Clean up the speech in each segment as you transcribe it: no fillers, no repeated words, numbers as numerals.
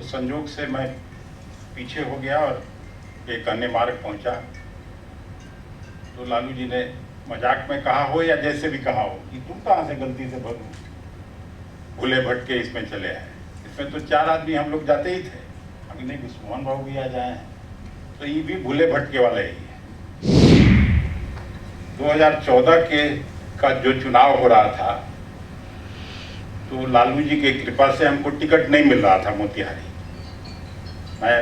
संजोग से मैं पीछे हो गया और एक अन्य मार्ग पहुंचा। तो लालू जी ने मजाक में कहा हो या जैसे भी कहा हो कि तुम कहाँ से गलती से भूले भटके इसमें चले आए। इसमें तो 4 आदमी हम लोग जाते ही थे, अभी नहीं विश्वमोहन बाबू भी आ जाए हैं, तो ये भी भूले भटके वाले ही है। 2014 का जो चुनाव हो रहा था तो लालू जी की कृपा से हमको टिकट नहीं मिल रहा था मोतिहारी। मैं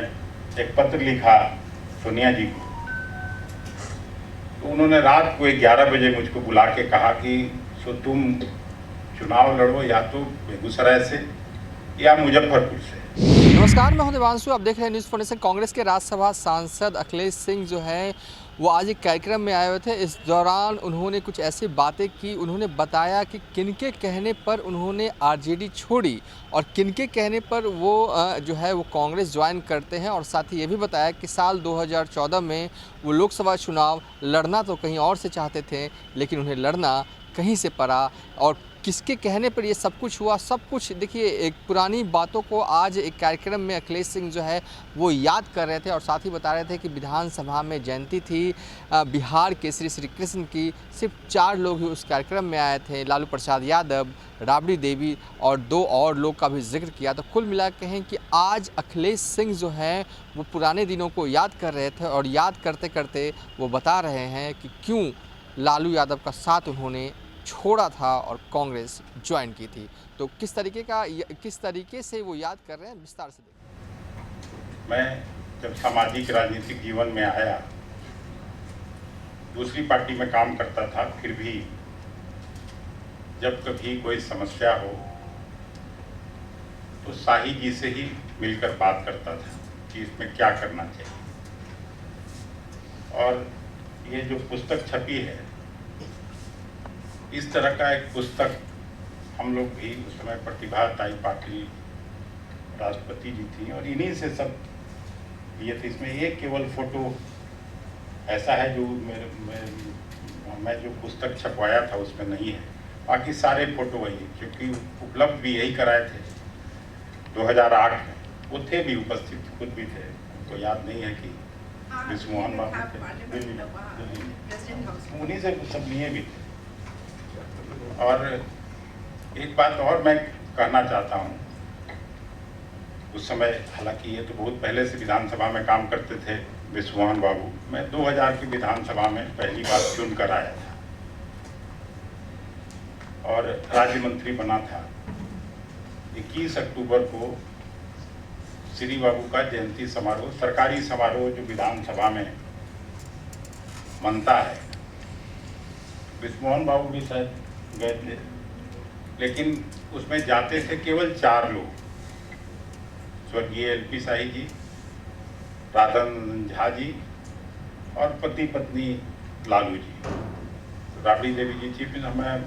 एक पत्र लिखा सोनिया जी को, तो उन्होंने रात को 11 बजे मुझको बुला के कहा कि सो तुम चुनाव लड़ो या तो बेगूसराय से या मुजफ्फरपुर से। नमस्कार, मैं हूं देवांशु, आप देख रहे हैं न्यूज़ फाउंडेशन। कांग्रेस के राज्यसभा सांसद अखिलेश सिंह जो हैं वो आज एक कार्यक्रम में आए हुए थे। इस दौरान उन्होंने कुछ ऐसी बातें की। उन्होंने बताया कि किनके कहने पर उन्होंने आरजेडी छोड़ी और किनके कहने पर वो जो है वो कांग्रेस ज्वाइन करते हैं। और साथ ही ये भी बताया कि साल 2014 में वो लोकसभा चुनाव लड़ना तो कहीं और से चाहते थे, लेकिन उन्हें लड़ना कहीं से पड़ा और किसके कहने पर ये सब कुछ हुआ। सब कुछ देखिए, एक पुरानी बातों को आज एक कार्यक्रम में अखिलेश सिंह जो है वो याद कर रहे थे और साथ ही बता रहे थे कि विधानसभा में जयंती थी बिहार केसरी श्री कृष्ण की। सिर्फ 4 लोग ही उस कार्यक्रम में आए थे, लालू प्रसाद यादव, राबड़ी देवी और 2 और लोग का भी जिक्र किया। तो कुल मिला कहें कि आज अखिलेश सिंह जो हैं वो पुराने दिनों को याद कर रहे थे और याद करते करते वो बता रहे हैं कि क्यों लालू यादव का साथ उन्होंने छोड़ा था और कांग्रेस ज्वाइन की थी। तो किस तरीके से वो याद कर रहे हैं, विस्तार से देखिए। मैं जब सामाजिक राजनीतिक जीवन में आया, दूसरी पार्टी में काम करता था, फिर भी जब कभी कोई समस्या हो तो शाही जी से ही मिलकर बात करता था कि इसमें क्या करना चाहिए। और ये जो पुस्तक छपी है, इस तरह का एक पुस्तक हम लोग भी उस समय प्रतिभा ताई पाटिल राष्ट्रपति जी थी और इन्हीं से सब लिए थे। इसमें एक केवल फोटो ऐसा है जो मैं जो पुस्तक छपवाया था उसमें नहीं है, बाकी सारे फोटो वही है, क्योंकि उपलब्ध भी यही कराए थे 2008 में। वो थे भी उपस्थित, खुद भी थे, उनको याद नहीं है कि विश्वमोहन बाबू थे, उन्हीं से सब लिए भी थे। और एक बात और मैं कहना चाहता हूँ, उस समय हालांकि ये तो बहुत पहले से विधानसभा में काम करते थे विश्वमोहन बाबू। मैं 2000 की विधानसभा में पहली बार चुन कर आया था और राज्य मंत्री बना था। 21 अक्टूबर को श्री बाबू का जयंती समारोह, सरकारी समारोह जो विधानसभा में मनता है, विश्वमोहन बाबू भी शायद गए थे, लेकिन उसमें जाते थे केवल 4 लोग, स्वर्गीय LP शाही जी, राधन झा जी और पति पत्नी लालू जी। राबड़ी देवी जी थी। फिर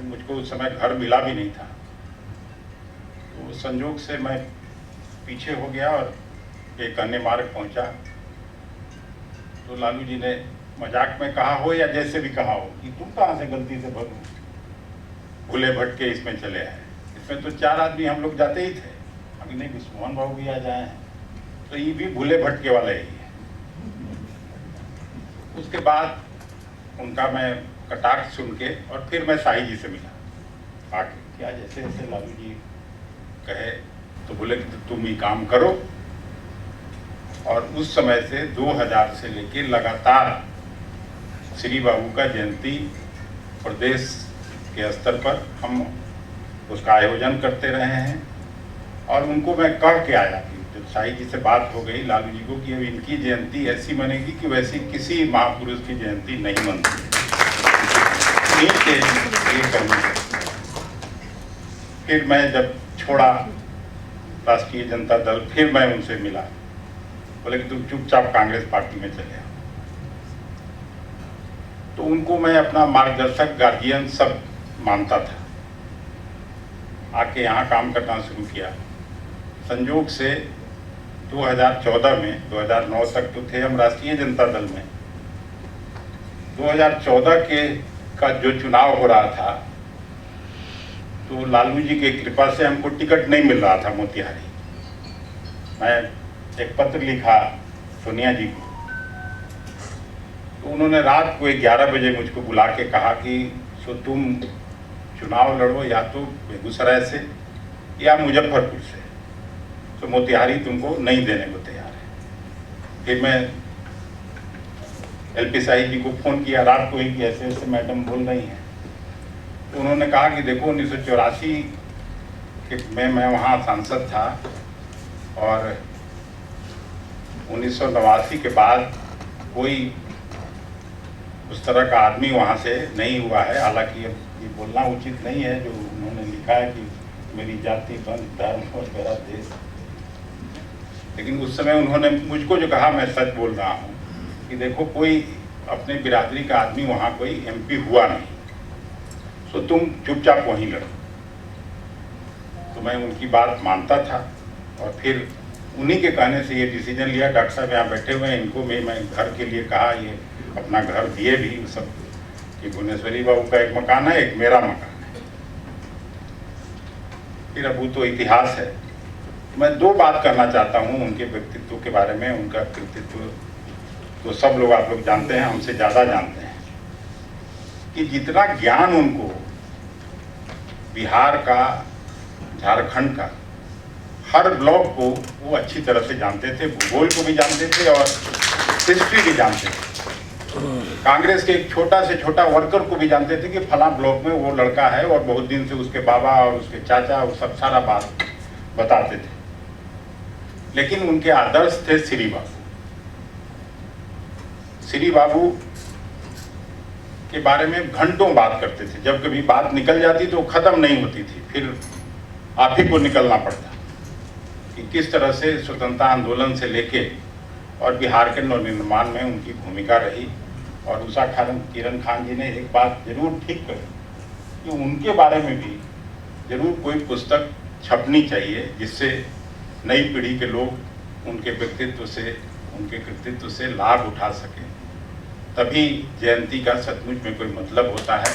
मुझको उस समय घर मिला भी नहीं था, तो संजोग से मैं पीछे हो गया और एक अन्य मार्ग पहुंचा। तो लालू जी ने मजाक में कहा हो या जैसे भी कहा हो कि तुम कहाँ से गलती से भूले भटके इसमें चले आए। इसमें तो 4 आदमी हम लोग जाते ही थे, अभी नहीं विश्वमोहन बाबू भी आ जाए हैं, तो ये भी भूले भटके वाले ही है। उसके बाद उनका मैं कटाक्ष सुन के और फिर मैं शाही जी से मिला आके, क्या जैसे जैसे लालू जी कहे तो बोले कि तुम ही काम करो। और उस समय से 2000 से लेके लगातार श्री बाबू का जयंती प्रदेश के स्तर पर हम उसका आयोजन करते रहे हैं। और उनको मैं कह के आया कि जब शाही जी से बात हो गई लालू जी को कि अब इनकी जयंती ऐसी मनेगी कि वैसी किसी महापुरुष की जयंती नहीं मनती, ये करनी है। फिर मैं जब छोड़ा राष्ट्रीय जनता दल, फिर मैं उनसे मिला, बोले कि तुम चुपचाप कांग्रेस पार्टी में चले आओ। तो उनको मैं अपना मार्गदर्शक, गार्जियन सब मानता था। आके यहाँ काम करना शुरू किया। संयोग से 2014 में, 2009 तक तो थे हम राष्ट्रीय जनता दल में, 2014 का जो चुनाव हो रहा था तो लालू जी की कृपा से हमको टिकट नहीं मिल रहा था मोतिहारी। मैं एक पत्र लिखा सोनिया जी को, तो उन्होंने रात को 11 बजे मुझको बुला के कहा कि सो तुम चुनाव लड़ो या तो बेगूसराय से या मुजफ्फरपुर से, तो मोतिहारी तुमको नहीं देने को तैयार है। फिर मैं एलपी शाही जी को फ़ोन किया रात को ही कि ऐसे ऐसे मैडम बोल रही हैं। तो उन्होंने कहा कि देखो 1984 में मैं वहाँ सांसद था और 1989 के बाद कोई उस तरह का आदमी वहाँ से नहीं हुआ है। हालांकि अब ये बोलना उचित नहीं है जो उन्होंने लिखा है कि मेरी जाति पंथ धर्म और मेरा देश, लेकिन उस समय उन्होंने मुझको जो कहा मैं सच बोल रहा हूँ कि देखो कोई अपने बिरादरी का आदमी वहाँ कोई एमपी हुआ नहीं, तो तुम चुपचाप वहीं लड़ो। तो मैं उनकी बात मानता था और फिर उन्हीं के कहने से ये डिसीजन लिया। डॉक्टर साहब यहाँ बैठे हुए हैं, इनको मैं घर के लिए कहा, ये अपना घर दिए भी सब कि भुवनेश्वरी बाबू का एक मकान है, एक मेरा मकान है। फिर अब वो तो इतिहास है। मैं दो बात करना चाहता हूँ उनके व्यक्तित्व के बारे में। उनका कृतित्व तो सब लोग आप लोग जानते हैं, हमसे ज़्यादा जानते हैं कि जितना ज्ञान उनको बिहार का, झारखंड का हर ब्लॉक को वो अच्छी तरह से जानते थे, भूगोल को भी जानते थे और हिस्ट्री भी जानते थे। कांग्रेस के एक छोटा से छोटा वर्कर को भी जानते थे कि फला ब्लॉक में वो लड़का है और बहुत दिन से उसके बाबा और उसके चाचा वो सब सारा बात बताते थे। लेकिन उनके आदर्श थे श्री बाबू। श्री बाबू के बारे में घंटों बात करते थे। जब कभी बात निकल जाती तो खत्म नहीं होती थी, फिर आप ही को निकलना पड़ता कि किस तरह से स्वतंत्रता आंदोलन से लेके और बिहार के नवनिर्माण में उनकी भूमिका रही। और उषा किरण खान जी ने एक बात जरूर ठीक कही कि उनके बारे में भी जरूर कोई पुस्तक छपनी चाहिए जिससे नई पीढ़ी के लोग उनके व्यक्तित्व से, उनके कृतित्व से लाभ उठा सकें। तभी जयंती का सचमुच में कोई मतलब होता है,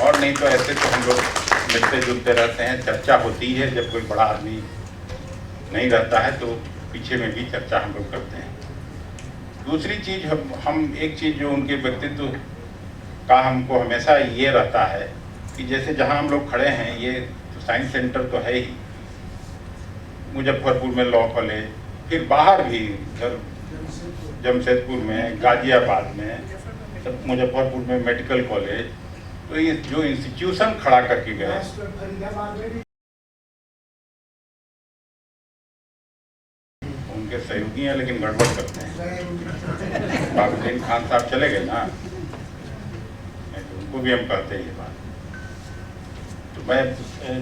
और नहीं तो ऐसे तो हम लोग मिलते जुलते रहते हैं, चर्चा होती है। जब कोई बड़ा आदमी नहीं रहता है तो पीछे में भी चर्चा हम लोग करते हैं। दूसरी चीज़, हम एक चीज़ जो उनके व्यक्तित्व का हमको हमेशा ये रहता है कि जैसे जहाँ हम लोग खड़े हैं, ये तो साइंस सेंटर तो है ही, मुजफ्फरपुर में लॉ कॉलेज, फिर बाहर भी इधर जमशेदपुर में, गाजियाबाद में, मुजफ्फरपुर में मेडिकल कॉलेज, तो ये जो इंस्टीट्यूशन खड़ा करके गए उनके सहयोगी हैं, लेकिन गड़बड़ करते हैं। बाबूद्दीन खान साहब चले गए ना, उनको भी हम कहते हैं ये बात। तो मैं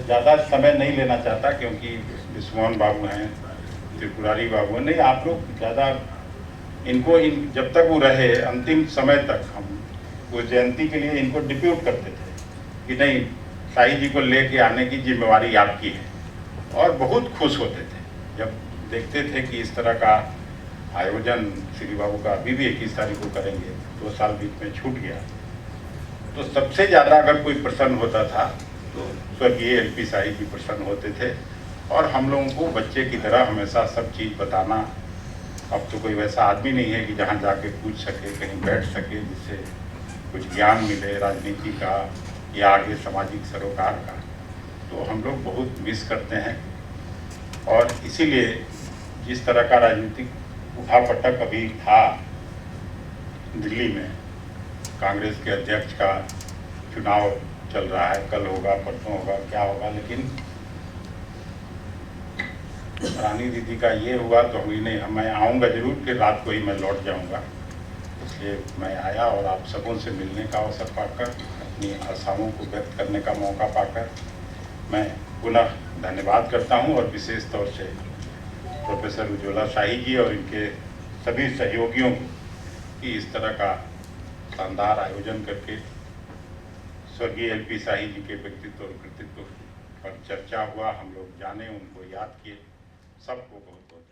ज़्यादा समय नहीं लेना चाहता क्योंकि विश्वमोहन बाबू हैं, त्रिपुरारी बाबू हैं, नहीं आप लोग ज़्यादा इनको जब तक वो रहे अंतिम समय तक हम उस जयंती के लिए इनको डिप्यूट करते थे कि नहीं, शाही जी को लेके आने की जिम्मेवारी आपकी है। और बहुत खुश होते थे जब देखते थे कि इस तरह का आयोजन श्री बाबू का अभी भी 21 तारीख को करेंगे, 2 साल बीच में छूट गया। तो सबसे ज़्यादा अगर कोई प्रसन्न होता था तो स्वर्गीय एलपी शाही जी प्रसन्न होते थे, और हम लोगों को बच्चे की तरह हमेशा सब चीज़ बताना। अब तो कोई वैसा आदमी नहीं है कि जहाँ जाके पूछ सके, कहीं बैठ सके, जिससे कुछ ज्ञान मिले राजनीति का या आगे सामाजिक सरोकार का। तो हम लोग बहुत मिस करते हैं, और इसीलिए जिस तरह का राजनीतिक उठापटक अभी था दिल्ली में, कांग्रेस के अध्यक्ष का चुनाव चल रहा है, कल होगा, परसों होगा, क्या होगा, लेकिन रानी दीदी का ये हुआ तो हुई नहीं। मैं आऊँगा जरूर, फिर रात को ही मैं लौट जाऊँगा, इसलिए मैं आया और आप सबों से मिलने का अवसर पाकर, अपनी आशाओं को व्यक्त करने का मौका पाकर मैं पुनः धन्यवाद करता हूँ। और विशेष तौर से प्रोफेसर उज्ज्वला शाही जी और इनके सभी सहयोगियों को कि इस तरह का शानदार आयोजन करके स्वर्गीय एलपी शाही जी के व्यक्तित्व और कृतित्व पर चर्चा हुआ, हम लोग जाने, उनको याद किए। सबको बहुत बहुत